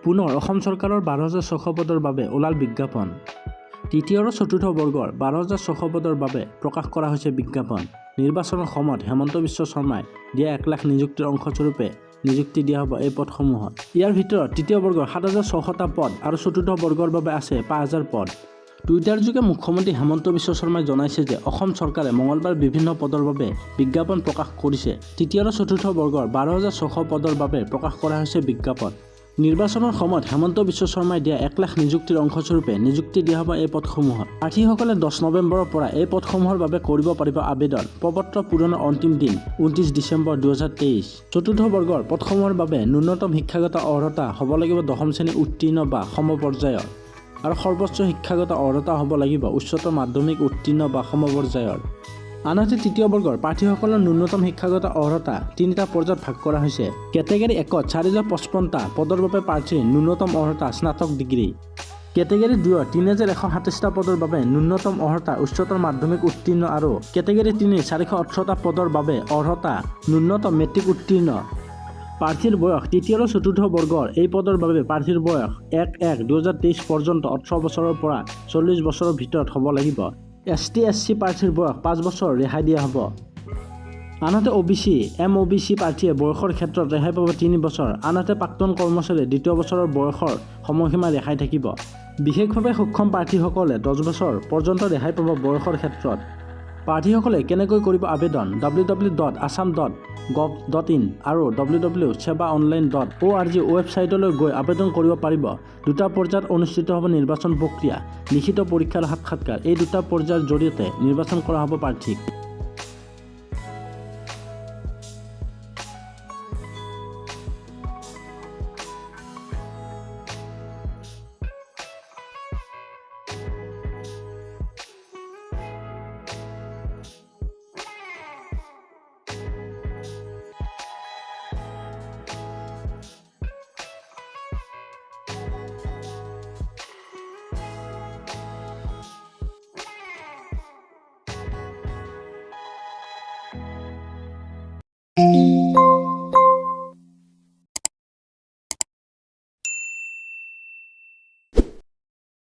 পুনৰ অসম চৰকাৰৰ 12,600 পদৰ বাবে ওলাল বিজ্ঞাপন। তৃতীয় আৰু চতুৰ্থ বৰ্গৰ 12,600 পদৰ বাবে প্ৰকাশ কৰা হৈছে বিজ্ঞাপন। নিৰ্বাচনৰ সময়ত হিমন্ত বিশ্ব শৰ্মাই দিয়া 1 লাখ নিযুক্তিৰ অংশস্বৰূপে নিযুক্তি দিয়া হ'ব এই পদসমূহত। ইয়াৰ ভিতৰত তৃতীয় বৰ্গৰ 7,600টা পদ আৰু চতুৰ্থ বৰ্গৰ বাবে আছে 5,000 পদ। টুইটাৰ যোগে মুখ্যমন্ত্ৰী হিমন্ত বিশ্ব শৰ্মাই জনাইছে যে অসম চৰকাৰে মঙলবাৰ বিভিন্ন পদৰ বাবে বিজ্ঞাপন প্ৰকাশ কৰিছে। তৃতীয় আৰু চতুৰ্থ বৰ্গৰ 12,600 পদৰ বাবে প্ৰকাশ কৰা হৈছে বিজ্ঞাপন। নিৰ্বাচনৰ সময়ত হিমন্ত বিশ্ব শৰ্মাই দিয়া 1 লাখ নিযুক্তিৰ অংশস্বৰূপে নিযুক্তি দিয়া হ'ব এই পদসমূহত। প্ৰাৰ্থীসকলে 10 নৱেম্বৰৰ পৰা এই পদসমূহৰ বাবে কৰিব পাৰিব আবেদন। প্ৰপত্ৰ পূৰণৰ অন্তিম দিন 29 ডিচেম্বৰ 2023। চতুৰ্থ বৰ্গৰ পদসমূহৰ বাবে ন্যূনতম শিক্ষাগত অৰ্হতা হ'ব লাগিব 10ম শ্ৰেণী উত্তীৰ্ণ বা সমপৰ্যায়ৰ আৰু সৰ্বোচ্চ শিক্ষাগত অৰ্হতা হ'ব লাগিব উচ্চতৰ মাধ্যমিক উত্তীৰ্ণ বা সমপৰ্যায়ৰ। আনহাতে তৃতীয় বৰ্গৰ প্ৰাৰ্থীসকলৰ ন্যূনতম শিক্ষাগত অৰ্হতা 3টা পৰ্যায়ত ভাগ কৰা হৈছে। কেটেগৰী 1ত 4,055টা পদৰ বাবে প্ৰাৰ্থীৰ ন্যূনতম অৰ্হতা স্নাতক ডিগ্ৰী। কেটেগৰী 2ত 3,127টা পদৰ বাবে ন্যূনতম অৰ্হতা উচ্চতৰ মাধ্যমিক উত্তীৰ্ণ আৰু কেটেগৰী 3ৰ 418টা পদৰ বাবে অৰ্হতা ন্যূনতম মেট্ৰিক উত্তীৰ্ণ। প্ৰাৰ্থীৰ বয়স তৃতীয় আৰু চতুৰ্থ বৰ্গৰ এই পদৰ বাবে প্ৰাৰ্থীৰ বয়স 1-1-2023 পৰ্যন্ত 18 বছৰৰ পৰা 40 বছৰৰ ভিতৰত হ'ব লাগিব। ST/SC প্ৰাৰ্থীৰ বয়স 5 বছৰ ৰেহাই দিয়া হ'ব। আনহাতে OBC, MOBC প্ৰাৰ্থীয়ে বয়সৰ ক্ষেত্ৰত ৰেহাই পাব 3 বছৰ। আনহাতে প্ৰাক্তন কৰ্মচাৰীয়ে 2য় বছৰৰ বয়সৰ সময়সীমা ৰেহাই থাকিব। বিশেষভাৱে সক্ষম প্ৰাৰ্থীসকলে 10 বছৰ পৰ্যন্ত ৰেহাই পাব বয়সৰ ক্ষেত্ৰত। প্ৰাৰ্থীসকলে কেনেকৈ কৰিব আবেদন? www.assam.gov.in আৰু www.sebaonline.org ৱেবছাইটলৈ গৈ আবেদন কৰিব পাৰিব। 2টা পৰ্যায়ত অনুষ্ঠিত হ'ব নিৰ্বাচন প্ৰক্ৰিয়া। লিখিত পৰীক্ষাৰ সাক্ষাৎকাৰ এই 2টা পৰ্যায়ৰ জৰিয়তে নিৰ্বাচন কৰা হ'ব প্ৰাৰ্থীক।